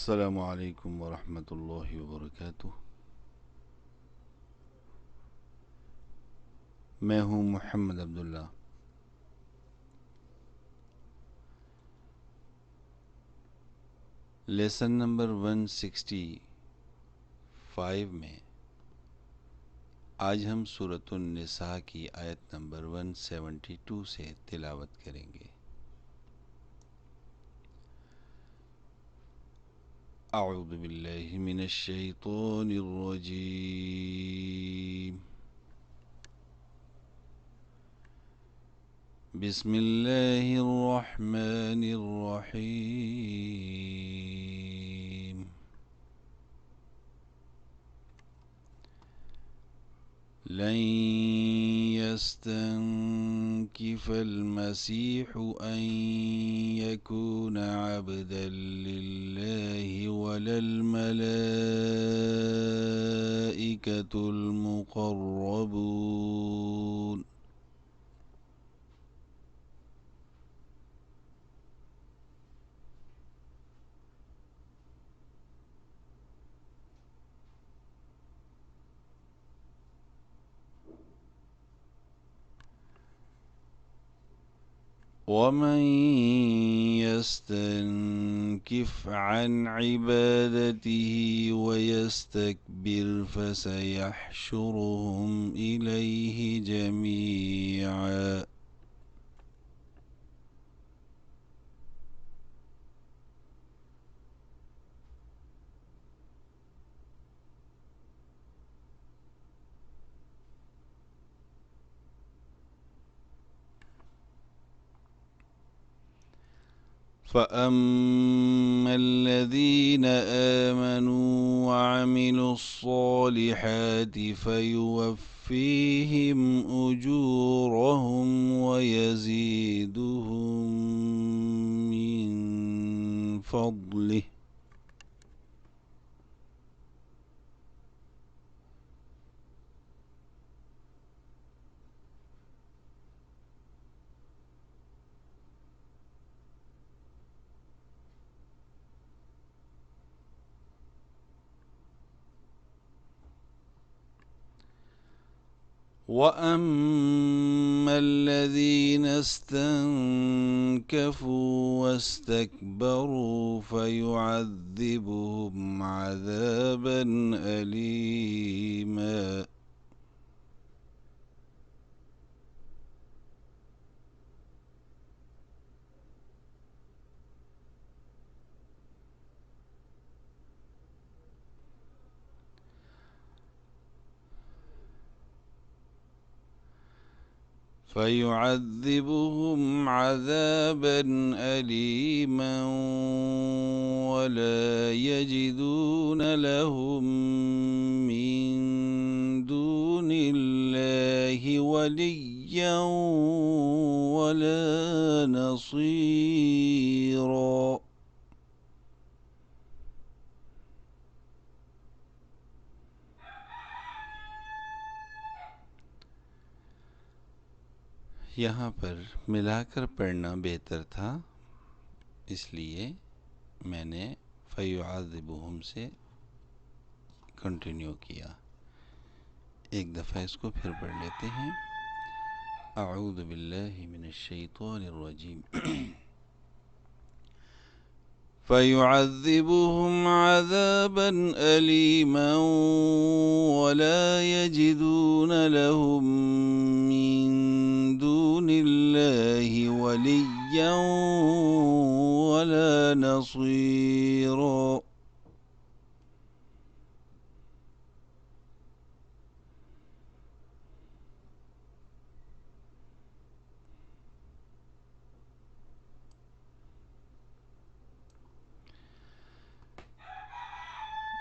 अस्सलामु अलैकुम वरहमतुल्लाहि वबरकातुह। मैं हूँ मोहम्मद अब्दुल्ला। लेसन नंबर 165 में आज हम सूरतुन निसा की आयत नंबर 172 से तिलावत करेंगे। अऊज़ु बिल्लाहि मिनश शैतानिर रजीम। बिस्मिल्लाहिर रहमानिर रहीम। लन यस्तंकिफल मसीहु अन यकून अब्दन लिल्लाहि वलल मलाइकतुल मुक़र्रबून। वमन यस्तंकिफ अन इबादतिही वयस्तकबिर फसयहशुरुहुम इलैहि जमीआ। فأما الذين آمنوا وعملوا الصالحات فيوفيهم أجورهم ويزيدهم من فضله وأما الذين استنكفوا واستكبروا فيعذبهم عذابا أليما ولا يجدون لهم من دون الله وليا ولا نصيرا। यहाँ पर मिलाकर पढ़ना बेहतर था, इसलिए मैंने फ़युअज़्ज़िबुहुम से कंटिन्यू किया। एक दफ़ा इसको फिर पढ़ लेते हैं। अऊज़ु बिल्लाहि मिनश शैतानिर रजीम। फ़युअज़्ज़िबुहुम अज़ाबन अलीमा वला यजिदून लहुम मिन दूनिल्लाहि वलिय्यन वला नसीरा।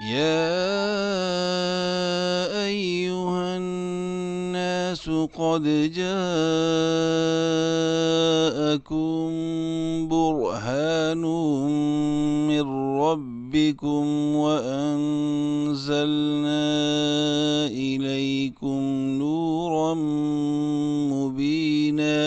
يا أيها الناس قد جاءكم برهان من ربكم وأنزلنا إليكم نورا مبينا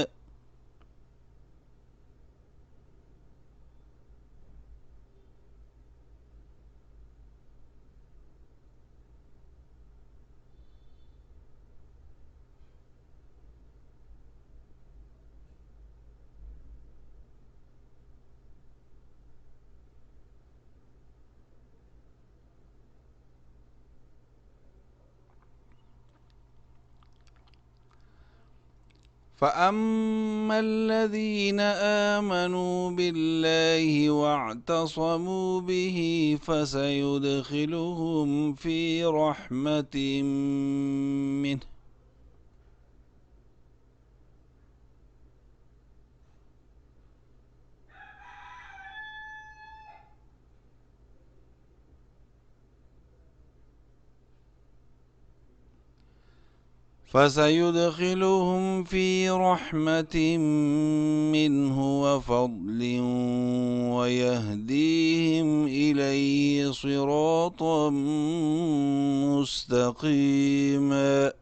فأما الذين آمنوا بالله واعتصموا به فسيدخلهم في رحمة منه وفضل ويهديهم إليه صراطا مستقيما.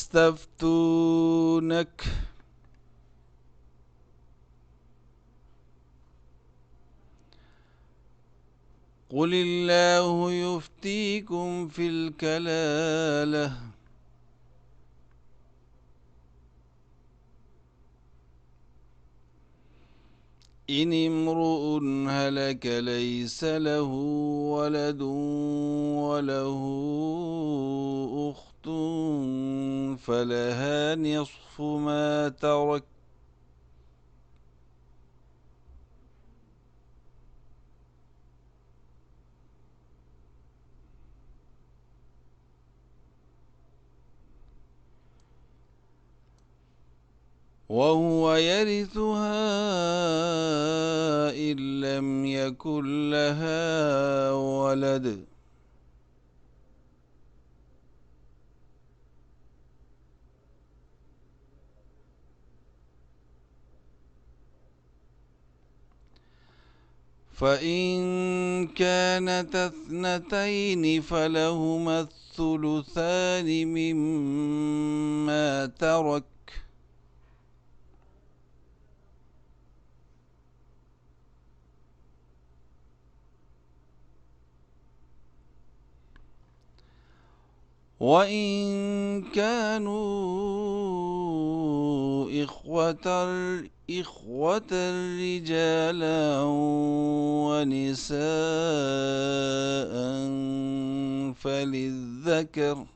يستفتونك قل الله يفتيكم في الكلالة إن امرؤ هلك ليس له ولد وله أخت فلها نصف ما ترك وهو يرثها إن لم يكن لها ولد فإن كانتا اثنتين فلهما الثلثان مما ترك وإن كانوا إخوة رجالا ونساء فللذكر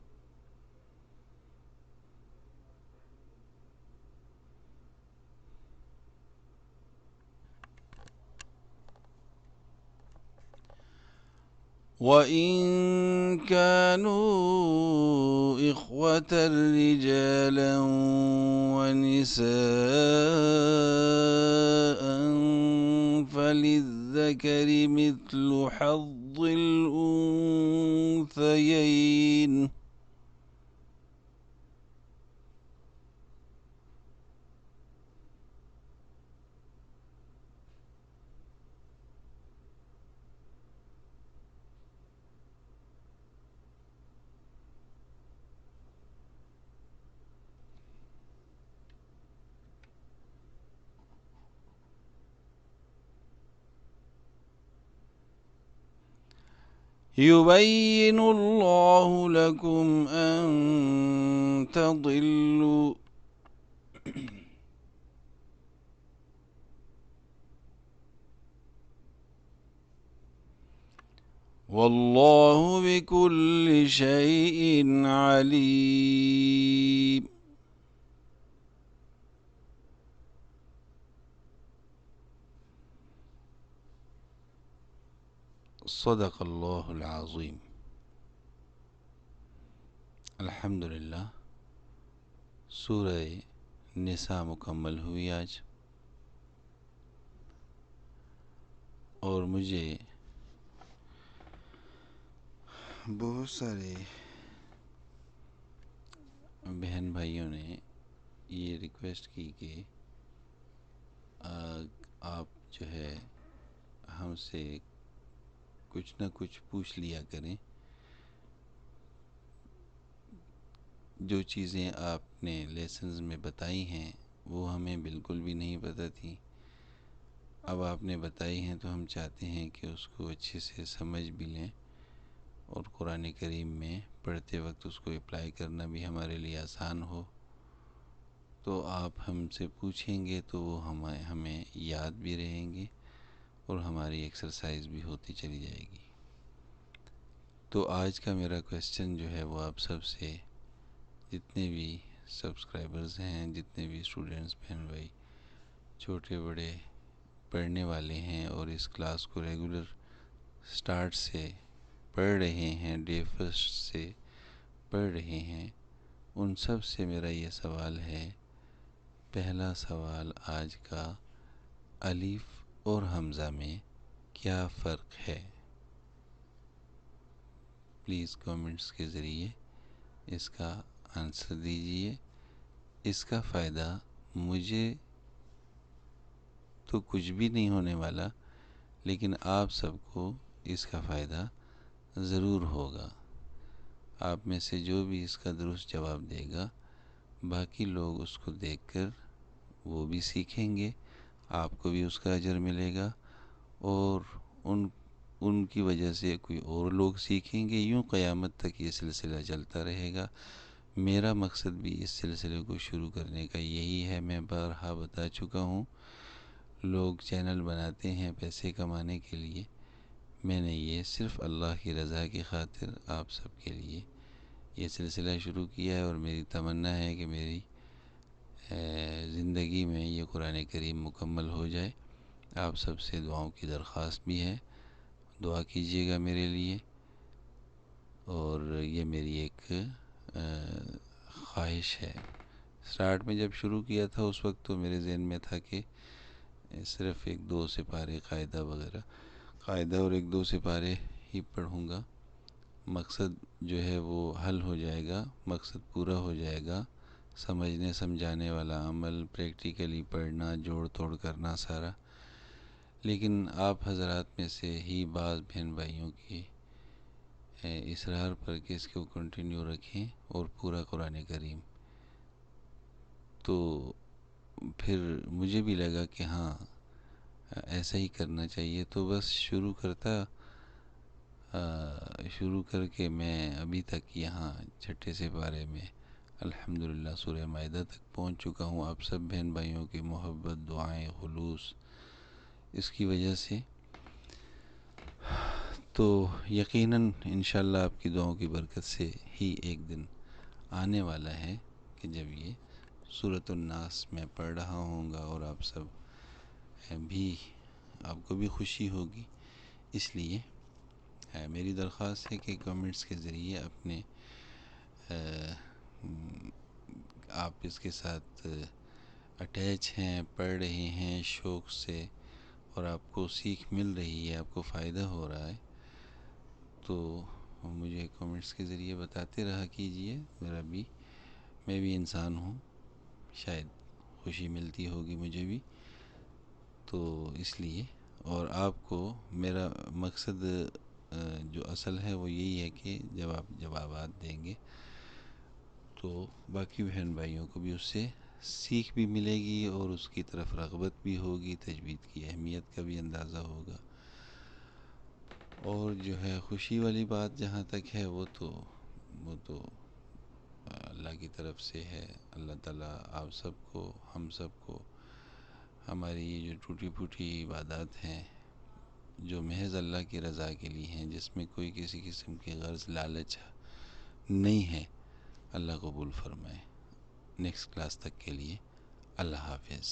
وإن كانوا إخوة رجالا ونساء فللذكر مثل حظ الأنثيين يبين الله لكم أن تضلوا والله بكل شيء عليم. صدق الله العظيم. अल्हम्दुलिल्लाह सूरह निसा मुकम्मल हुई आज और मुझे बहुत सारे बहन भाइयों ने ये रिक्वेस्ट की कि आप जो है हमसे कुछ न कुछ पूछ लिया करें। जो चीज़ें आपने लेसन्स में बताई हैं वो हमें बिल्कुल भी नहीं पता थी। अब आपने बताई हैं तो हम चाहते हैं कि उसको अच्छे से समझ भी लें और कुरान करीम में पढ़ते वक्त उसको अप्लाई करना भी हमारे लिए आसान हो تو آپ ہم سے پوچھیں گے تو وہ ہمیں یاد بھی رہیں گے اور ہماری ایکسرسائز بھی ہوتی چلی جائے گی۔ تو آج کا میرا کویسچن جو ہے وہ آپ سب سے، جتنے بھی سبسکرائبرز ہیں، جتنے بھی اسٹوڈنٹس بہن بھائی چھوٹے بڑے پڑھنے والے ہیں اور اس کلاس کو ریگولر سٹارٹ سے پڑھ رہے ہیں، ڈے فرسٹ سے پڑھ رہے ہیں، ان سب سے میرا یہ سوال ہے، پہلا سوال آج کا، الف اور حمزہ میں کیا فرق ہے؟ پلیز کامنٹس کے ذریعے اس کا آنسر دیجئے۔ اس کا فائدہ مجھے تو کچھ بھی نہیں ہونے والا، لیکن آپ سب کو اس کا فائدہ ضرور ہوگا۔ آپ میں سے جو بھی اس کا درست جواب دے گا، باقی لوگ اس کو دیکھ کر وہ بھی سیکھیں گے، آپ کو بھی اس کا اجر ملے گا، اور ان کی وجہ سے کوئی اور لوگ سیکھیں گے۔ یوں قیامت تک یہ سلسلہ چلتا رہے گا۔ میرا مقصد بھی اس سلسلے کو شروع کرنے کا یہی ہے۔ میں بارہا بتا چکا ہوں، لوگ چینل بناتے ہیں پیسے کمانے کے لیے، میں نے یہ صرف اللہ کی رضا کی خاطر آپ سب کے لیے یہ سلسلہ شروع کیا ہے، اور میری تمنا ہے کہ میری زندگی میں یہ قرآن کریم مکمل ہو جائے۔ آپ سب سے دعاؤں کی درخواست بھی ہے، دعا کیجیے گا میرے لیے، اور یہ میری ایک خواہش ہے۔ سٹارٹ میں جب شروع کیا تھا اس وقت تو میرے ذہن میں تھا کہ صرف ایک دو سپارے قاعدہ وغیرہ، قاعدہ اور ایک دو سپارے ہی پڑھوں گا، مقصد جو ہے وہ حل ہو جائے گا، مقصد پورا ہو جائے گا، سمجھنے سمجھانے والا عمل، پریکٹیکلی پڑھنا، جوڑ توڑ کرنا سارا۔ لیکن آپ حضرات میں سے ہی بعض بہن بھائیوں کی اصرار پر کہ اس کو کنٹینیو رکھیں اور پورا قرآن کریم، تو پھر مجھے بھی لگا کہ ہاں ایسا ہی کرنا چاہیے، تو بس شروع کر کے میں ابھی تک یہاں چھٹے سپارے میں الحمدللہ سورہ مائدہ تک پہنچ چکا ہوں۔ آپ سب بہن بھائیوں کی محبت، دعائیں، خلوص، اس کی وجہ سے تو یقیناً انشاءاللہ آپ کی دعاؤں کی برکت سے ہی ایک دن آنے والا ہے کہ جب یہ سورۃ الناس میں پڑھ رہا ہوں گا اور آپ سب بھی، آپ کو بھی خوشی ہوگی۔ اس لیے میری درخواست ہے کہ کمنٹس کے ذریعے اپنے آپ اس کے ساتھ اٹیچ ہیں، پڑھ رہے ہیں شوق سے، اور آپ کو سیکھ مل رہی ہے، آپ کو فائدہ ہو رہا ہے، تو مجھے کمنٹس کے ذریعے بتاتے رہا کیجئے۔ میں بھی انسان ہوں، شاید خوشی ملتی ہوگی مجھے بھی، تو اس لیے، اور آپ کو میرا مقصد جو اصل ہے وہ یہی ہے کہ جب آپ جوابات دیں گے تو باقی بہن بھائیوں کو بھی اس سے سیکھ بھی ملے گی اور اس کی طرف رغبت بھی ہوگی، تجوید کی اہمیت کا بھی اندازہ ہوگا۔ اور جو ہے خوشی والی بات جہاں تک ہے وہ تو اللہ کی طرف سے ہے۔ اللہ تعالیٰ آپ سب کو، ہم سب کو، ہماری یہ جو ٹوٹی پھوٹی عبادات ہیں جو محض اللہ کی رضا کے لیے ہیں، جس میں کوئی کسی قسم کی غرض لالچ نہیں ہے، اللہ قبول فرمائے۔ نیکسٹ کلاس تک کے لیے اللہ حافظ۔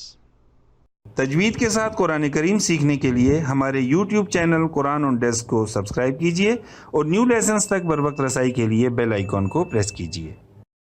تجوید کے ساتھ قرآن کریم سیکھنے کے لیے ہمارے یوٹیوب چینل قرآن آن ڈیسک کو سبسکرائب کیجیے اور نیو لیسنز تک بر وقت رسائی کے لیے بیل آئیکن کو پریس کیجیے۔